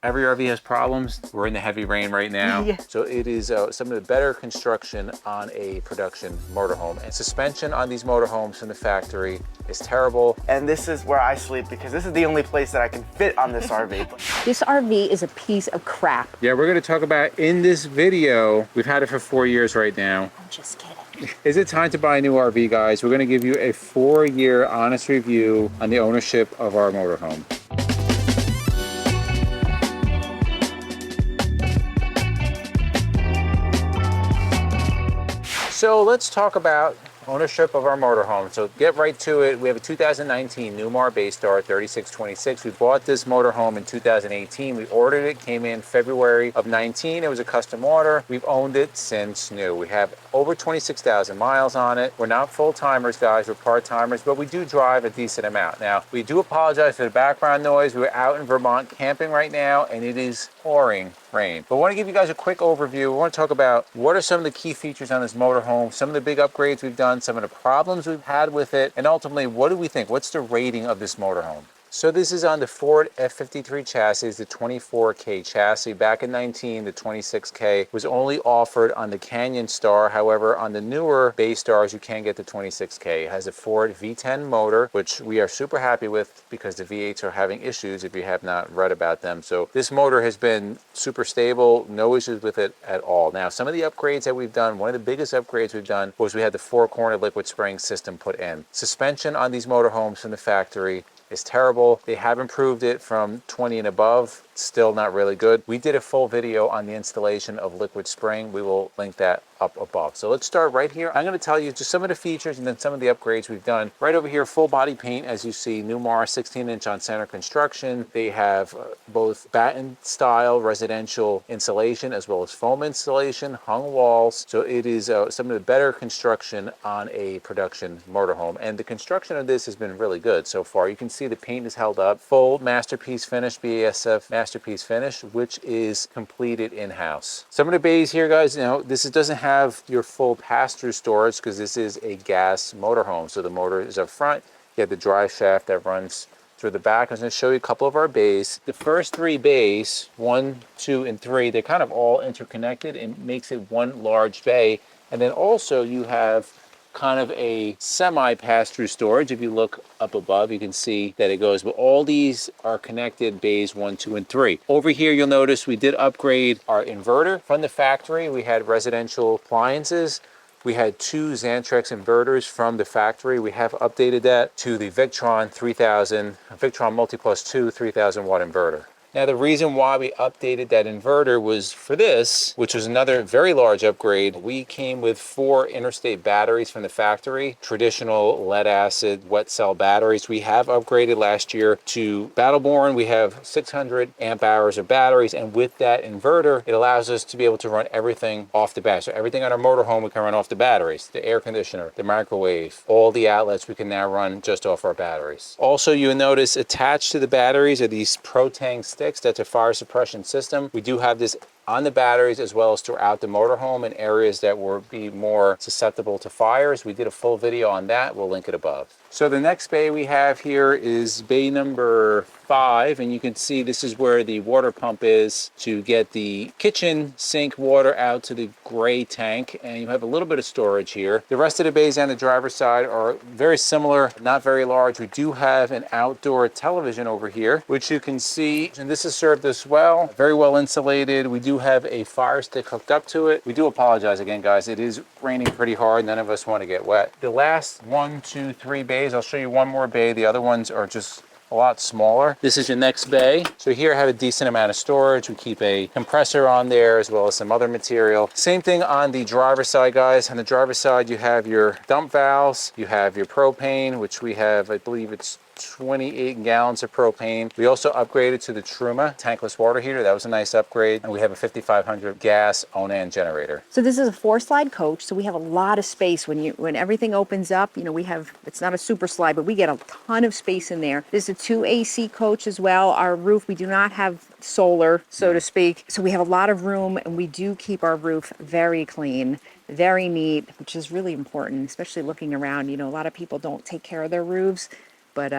Every RV has problems. We're in the heavy rain right now. Yeah. So it is some of the better construction on a production motorhome. And suspension on these motorhomes from the factory is terrible. And this is where I sleep because this is the only place that I can fit on this RV. This RV is a piece of crap. Yeah, we're gonna talk about in this video, we've had it for 4 years right now. I'm just kidding. Is it time to buy a new RV, guys? We're gonna give you a 4-year honest review on the ownership of our motorhome. So let's talk about ownership of our motorhome. So get right to it. We have a 2019 Newmar Baystar 3626. We bought this motorhome in 2018. We ordered it, came in February of 19. It was a custom order. We've owned it since new. We have over 26,000 miles on it. We're not full-timers, guys. We're part-timers, but we do drive a decent amount. Now, we do apologize for the background noise. We're out in Vermont camping right now, and it is pouring rain. But I want to give you guys a quick overview. We want to talk about what are some of the key features on this motorhome, some of the big upgrades we've done, some of the problems we've had with it, and ultimately, what do we think? What's the rating of this motorhome? So this is on the Ford F53 chassis, the 24K chassis. Back in 19, the 26K was only offered on the Canyon Star. However, on the newer Baystars, you can get the 26K. It has a Ford V10 motor, which we are super happy with because the V8s are having issues if you have not read about them. So this motor has been super stable, no issues with it at all. Now, some of the upgrades that we've done, one of the biggest upgrades we've done was we had the 4-corner liquid spring system put in. Suspension on these motorhomes from the factory is terrible. They have improved it from 20 and above. Still not really good. We did a full video on the installation of liquid spring. We will link that up above. So let's start right here. I'm going to tell you just some of the features and then some of the upgrades we've done. Right over here, full body paint, as you see, Newmar 16-inch on center construction. They have both batten style residential insulation as well as foam insulation, hung walls. So it is some of the better construction on a production motorhome. And the construction of this has been really good so far. You can see the paint is held up. Full masterpiece finish, BASF masterpiece finish, which is completed in-house. Some of the bays here, guys, you know, this doesn't have your full pass-through storage because this is a gas motorhome. So the motor is up front. You have the drive shaft that runs through the back. I'm going to show you a couple of our bays. The first 3 bays, 1, 2, and 3, they're kind of all interconnected and makes it one large bay. And then also you have kind of a semi pass-through storage. If you look up above, you can see that it goes, but all these are connected bays 1, 2, and 3. Over here, you'll notice we did upgrade our inverter from the factory. We had residential appliances. We had 2 Xantrex inverters from the factory. We have updated that to the Victron 3000, Victron Multi-Plus 2 3000 watt inverter. Now, the reason why we updated that inverter was for this, which was another very large upgrade. We came with 4 interstate batteries from the factory, traditional lead acid wet cell batteries. We have upgraded last year to Battleborn. We have 600 amp hours of batteries, and with that inverter, it allows us to be able to run everything off the battery. So everything on our motorhome, we can run off the batteries, the air conditioner, the microwave, all the outlets we can now run just off our batteries. Also, you'll notice attached to the batteries are these Protang sticks. That's a fire suppression system. We do have this on the batteries as well as throughout the motorhome in areas that would be more susceptible to fires. We did a full video on that. We'll link it above. So the next bay we have here is bay number 5, and you can see this is where the water pump is to get the kitchen sink water out to the gray tank, and you have a little bit of storage here. The rest of the bays on the driver's side are very similar, not very large. We do have an outdoor television over here, which you can see, and this is served as well, very well insulated. We do have a fire stick hooked up to it. We do apologize again, guys. It is raining pretty hard. None of us want to get wet. The last 1, 2, 3 bays, I'll show you one more bay. The other ones are just a lot smaller. This is your next bay. So here I have a decent amount of storage. We keep a compressor on there as well as some other material. Same thing on the driver's side, guys. On the driver's side, you have your dump valves, you have your propane, which we have, I believe it's 28 gallons of propane. We also upgraded to the Truma tankless water heater. That was a nice upgrade. And we have a 5500 gas Onan generator. So this is a 4-slide coach, so we have a lot of space. When everything opens up, you know, we have, it's not a super slide, but we get a ton of space in there. This is a 2 AC coach as well. Our roof, we do not have solar, so to speak. So we have a lot of room, and we do keep our roof very clean, very neat, which is really important, especially looking around. You know, a lot of people don't take care of their roofs, but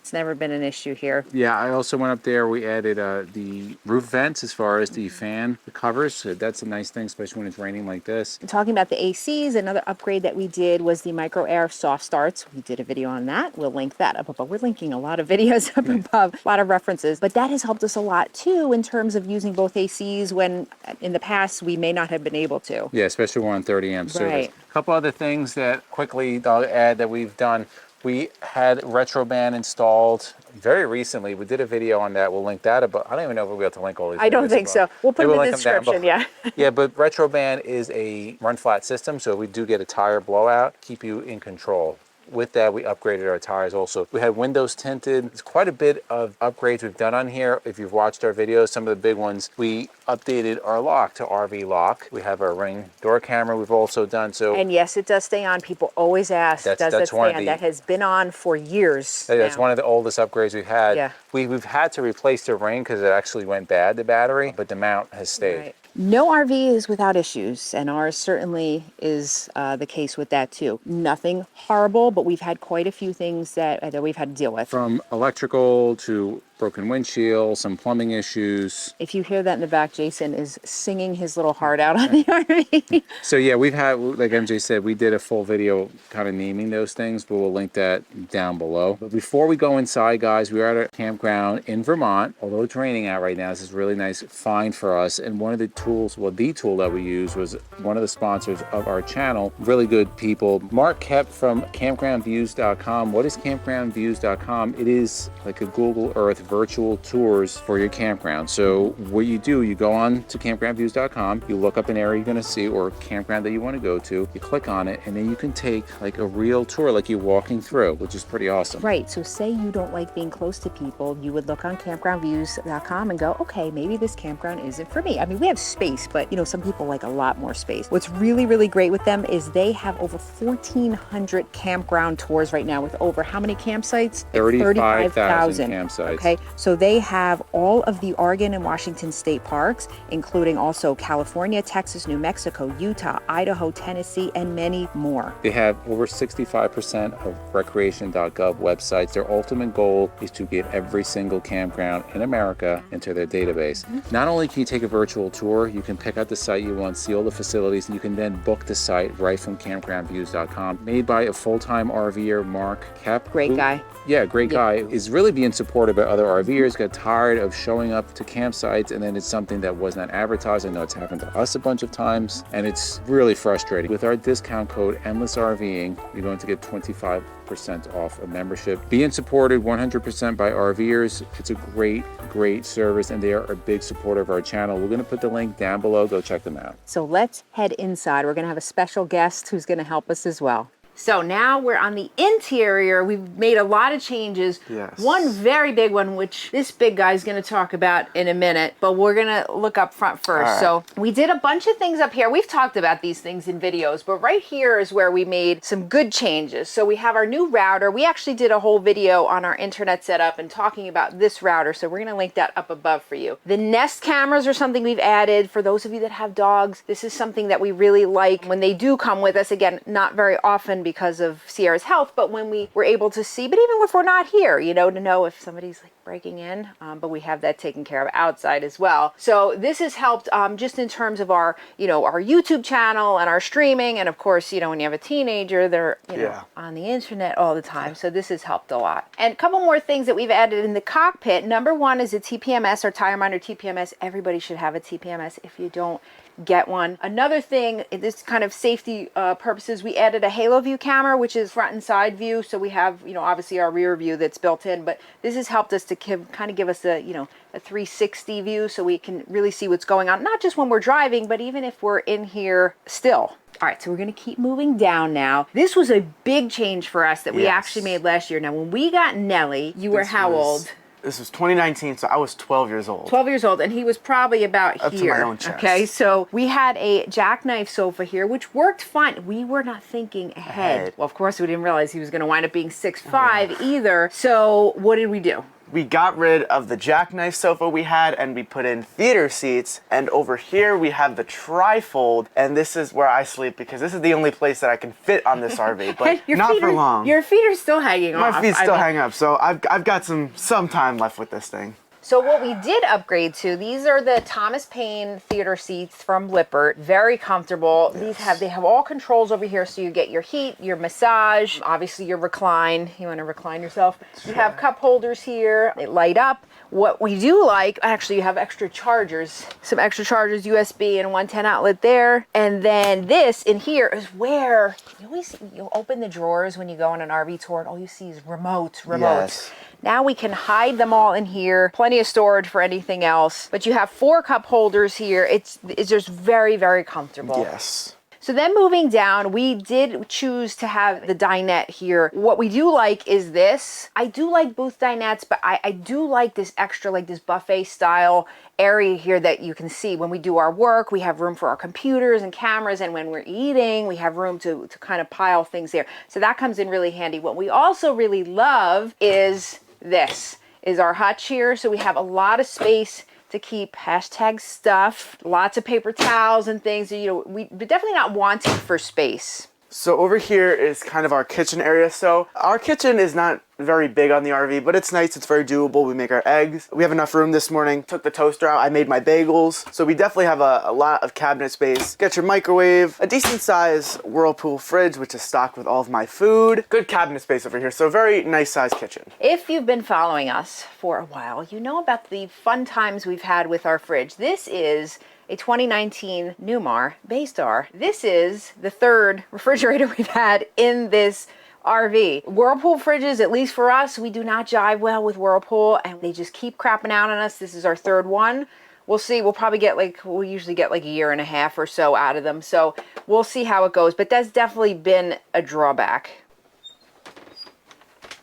It's never been an issue here. Yeah, I also went up there. We added the roof vents as far as the fan, the covers. So that's a nice thing, especially when it's raining like this. Talking about the ACs, another upgrade that we did was the micro air soft starts. We did a video on that. We'll link that up above. We're linking a lot of videos up above, a lot of references. But that has helped us a lot too in terms of using both ACs when in the past we may not have been able to. Yeah, especially when we're on 30 amp service. Right. A couple other things that quickly I'll add that we've done. We had Retroband installed very recently. We did a video on that. We'll link that above. I don't even know if we'll be able to link all these. I don't videos think above. so. We'll put Maybe them in we'll the link them down description, yeah. Yeah, but Retroband is a run flat system, so we do get a tire blowout, keep you in control. With that, we upgraded our tires also. We had windows tinted. It's quite a bit of upgrades we've done on here. If you've watched our videos, some of the big ones, we updated our lock to RV lock. We have our Ring door camera we've also done. So And yes, it does stay on. People always ask, does that stay on? That has been on for years. That's now. one of the oldest upgrades we've had. Yeah. We've had to replace the ring because it actually went bad, the battery, but the mount has stayed. Right. No RV is without issues, and ours certainly is the case with that too. Nothing horrible, but we've had quite a few things that we've had to deal with. From electrical to broken windshield, some plumbing issues. If you hear that in the back, Jason is singing his little heart out on the RV. So yeah, we've had, like MJ said, we did a full video kind of naming those things, but we'll link that down below. But before we go inside, guys, we are at a campground in Vermont. Although it's raining out right now, this is really nice find for us. And one of the tools, well, the tool that we use was one of the sponsors of our channel. Really good people. Mark Kep from campgroundviews.com. What is campgroundviews.com? It is like a Google Earth virtual tours for your campground. So what you do, you go on to campgroundviews.com, you look up an area you're going to see or campground that you want to go to, you click on it, and then you can take like a real tour like you're walking through, which is pretty awesome. Right. So say you don't like being close to people, you would look on campgroundviews.com and go, okay, maybe this campground isn't for me. I mean, we have space, but you know, some people like a lot more space. What's really, really great with them is they have over 1,400 campground tours right now with over how many campsites? 35,000 campsites. Okay. So they have all of the Oregon and Washington state parks, including also California, Texas, New Mexico, Utah, Idaho, Tennessee, and many more. They have over 65% of recreation.gov websites. Their ultimate goal is to get every single campground in America into their database. Not only can you take a virtual tour, you can pick out the site you want, see all the facilities, and you can then book the site right from campgroundviews.com. Made by a full-time RVer, Mark Kep. Great guy. Yeah, great guy. Is really being supported by other RVers, got tired of showing up to campsites, and then it's something that was not advertised. I know it's happened to us a bunch of times, and it's really frustrating. With our discount code, Endless RVing, you're going to get 25% off a membership. Being supported 100% by RVers, it's a great, great service, and they are a big supporter of our channel. We're going to put the link down below. Go check them out. So let's head inside. We're going to have a special guest who's going to help us as well. So now we're on the interior. We've made a lot of changes. Yes. One very big one, which this big guy is going to talk about in a minute, but we're going to look up front first. All right. So we did a bunch of things up here. We've talked about these things in videos, but right here is where we made some good changes. So we have our new router. We actually did a whole video on our internet setup and talking about this router. So we're going to link that up above for you. The Nest cameras are something we've added. For those of you that have dogs, this is something that we really like when they do come with us. Again, not very often because of Sierra's health, but when we were able to see, but even if we're not here, you know, to know if somebody's like breaking in, but we have that taken care of outside as well. So this has helped just in terms of our, you know, our YouTube channel and our streaming. And of course, you know, when you have a teenager, they're, you know, on the internet all the time. So this has helped a lot. And a couple more things that we've added in the cockpit. Number one is a TPMS or tire minder TPMS. Everybody should have a TPMS. If you don't, get one. Another thing, this kind of safety purposes, we added a halo view camera, which is front and side view. So we have, you know, obviously our rear view that's built in, but this has helped us to kind of give us a, you know, a 360 view so we can really see what's going on, not just when we're driving, but even if we're in here still. All right, so we're gonna keep moving down now. This was a big change for us that we actually made last year. Now, when we got Nelly, you were how old? This was 2019, so I was 12 years old. 12 years old, and he was probably about up here. to my own chest. Okay, so we had a jackknife sofa here, which worked fine. We were not thinking ahead. Well, of course, we didn't realize he was going to wind up being 6'5" either. So what did we do? We got rid of the jackknife sofa we had and we put in theater seats. And over here we have the trifold, and this is where I sleep because this is the only place that I can fit on this RV, but not for long. Your feet are still hanging off. My feet still hang up, so I've got some time left with this thing. So what we did upgrade to, these are the Thomas Paine theater seats from Lippert. Very comfortable. Yes. They have all controls over here, so you get your heat, your massage, obviously your recline. You want to recline yourself. You have cup holders here. They light up. What we do like, actually you have extra chargers, some extra chargers, USB and 110 outlet there. And then this in here is where you open the drawers when you go on an RV tour and all you see is remotes. Yes. Now we can hide them all in here. Plenty of storage for anything else. But you have 4 cup holders here. It's just very, very comfortable. Yes. So then moving down, we did choose to have the dinette here. What we do like is this. I do like booth dinettes, but I do like this extra, like this buffet style area here that you can see when we do our work. We have room for our computers and cameras, and when we're eating, we have room to kind of pile things there. So that comes in really handy. What we also really love is this, is our hutch here. So we have a lot of space to keep hashtag stuff, lots of paper towels and things. You know, we're definitely not wanting for space. So over here is kind of our kitchen area. So our kitchen is not very big on the RV, but it's nice. It's very doable. We make our eggs. We have enough room this morning. Took the toaster out. I made my bagels. So we definitely have a lot of cabinet space. Get your microwave, a decent size Whirlpool fridge, which is stocked with all of my food. Good cabinet space over here. So very nice size kitchen. If you've been following us for a while, you know about the fun times we've had with our fridge. This is a 2019 Newmar Baystar. This is the 3rd refrigerator we've had in this RV. Whirlpool fridges, at least for us, we do not jive well with Whirlpool and they just keep crapping out on us. This is our 3rd one. We'll see. We'll probably get we usually get like a year and a half or so out of them. So we'll see how it goes, but that's definitely been a drawback.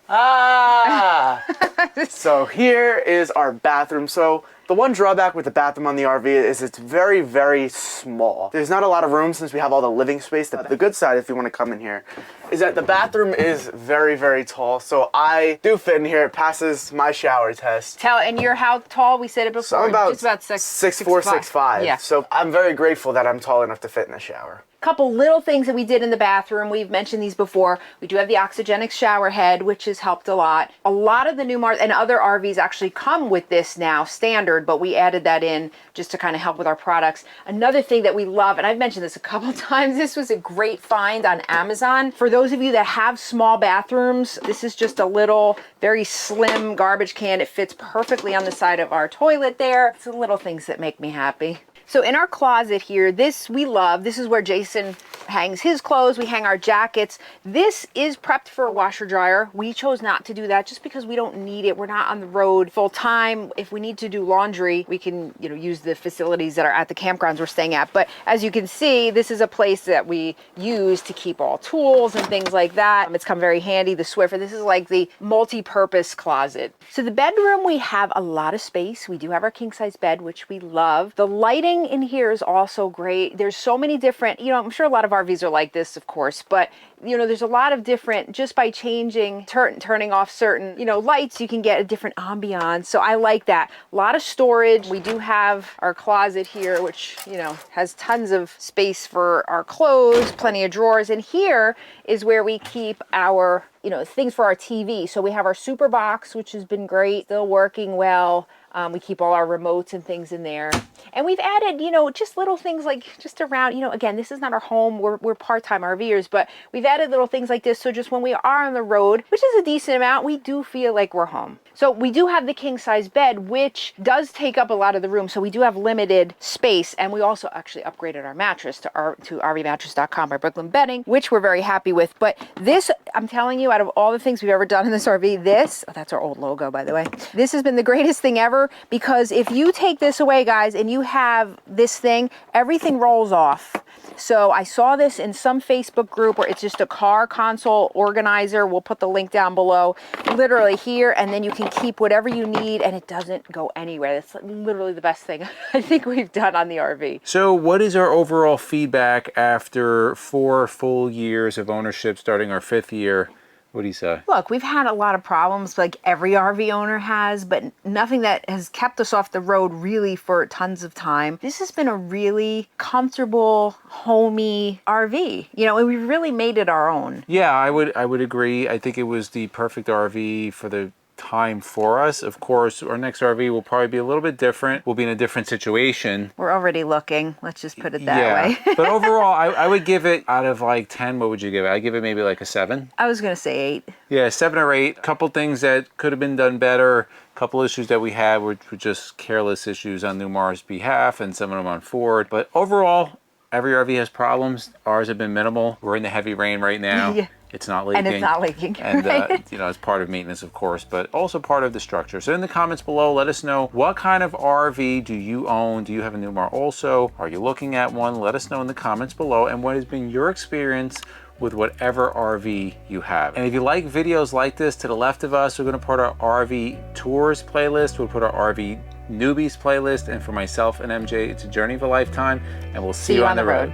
Ah! So here is our bathroom. So the one drawback with the bathroom on the RV is it's very, very small. There's not a lot of room since we have all the living space. The good side, if you want to come in here, is that the bathroom is very, very tall. So I do fit in here. It passes my shower test. And you're how tall? We said it before. So I'm about, just about 6'4", 6'5". Yeah. So I'm very grateful that I'm tall enough to fit in the shower. Couple little things that we did in the bathroom. We've mentioned these before. We do have the oxygenic shower head, which has helped a lot. A lot of the Newmar and other RVs actually come with this now standard, but we added that in just to kind of help with our products. Another thing that we love, and I've mentioned this a couple times, this was a great find on Amazon. For those of you that have small bathrooms, this is just a little, very slim garbage can. It fits perfectly on the side of our toilet there. It's the little things that make me happy. So in our closet here, this we love. This is where Jason hangs his clothes. We hang our jackets. This is prepped for a washer dryer. We chose not to do that just because we don't need it. We're not on the road full time. If we need to do laundry, we can, use the facilities that are at the campgrounds we're staying at. But as you can see, this is a place that we use to keep all tools and things like that. It's come very handy, the Swiffer. This is like the multi-purpose closet. So the bedroom, we have a lot of space. We do have our king-size bed, which we love. The lighting in here is also great. There's so many different, I'm sure a lot of RVs are like this, of course, but there's a lot of different, just by changing, turning off certain, lights, you can get a different ambiance. So I like that. A lot of storage. We do have our closet here, which, has tons of space for our clothes, plenty of drawers. And here is where we keep our, things for our TV. So we have our super box, which has been great, still working well. We keep all our remotes and things in there. And we've added, just little things like just around, again, this is not our home. We're part-time RVers, but we've added little things like this. So just when we are on the road, which is a decent amount, we do feel like we're home. So we do have the king size bed, which does take up a lot of the room. So we do have limited space. And we also actually upgraded our mattress to RVmattress.com by Brooklyn Bedding, which we're very happy with. But this, I'm telling you, out of all the things we've ever done in this RV, that's our old logo, by the way. This has been the greatest thing ever, because if you take this away, guys, and you have this thing, everything rolls off. So I saw this in some Facebook group where it's just a car console organizer. We'll put the link down below, literally here, and then you can keep whatever you need and it doesn't go anywhere. That's literally the best thing I think we've done on the RV. So what is our overall feedback after 4 full years of ownership, starting our 5th year? What do you say? Look, we've had a lot of problems like every RV owner has, but nothing that has kept us off the road really for tons of time. This has been a really comfortable, homey RV, you know, and we've really made it our own. Yeah, I would agree. I think it was the perfect RV for the time for us. Of course, our next RV will probably be a little bit different. We'll be in a different situation. We're already looking, let's just put it that way. But overall, I would give it, out of like 10, what would you give it? I'd give it maybe like a 7. I was gonna say 8. Yeah, 7 or 8. Couple things that could have been done better. Couple issues that we had were just careless issues on Newmar's behalf and some of them on Ford. But overall, every RV has problems. Ours have been minimal. We're in the heavy rain right now. Yeah. It's not leaking. And it's not leaking. And, right? you know, it's part of maintenance, of course, but also part of the structure. So in the comments below, let us know, what kind of RV do you own? Do you have a Newmar also? Are you looking at one? Let us know in the comments below, and what has been your experience with whatever RV you have. And if you like videos like this, to the left of us, we're gonna put our RV tours playlist, we'll put our RV newbies playlist, and for myself and MJ, it's a journey of a lifetime, and we'll see you on the road.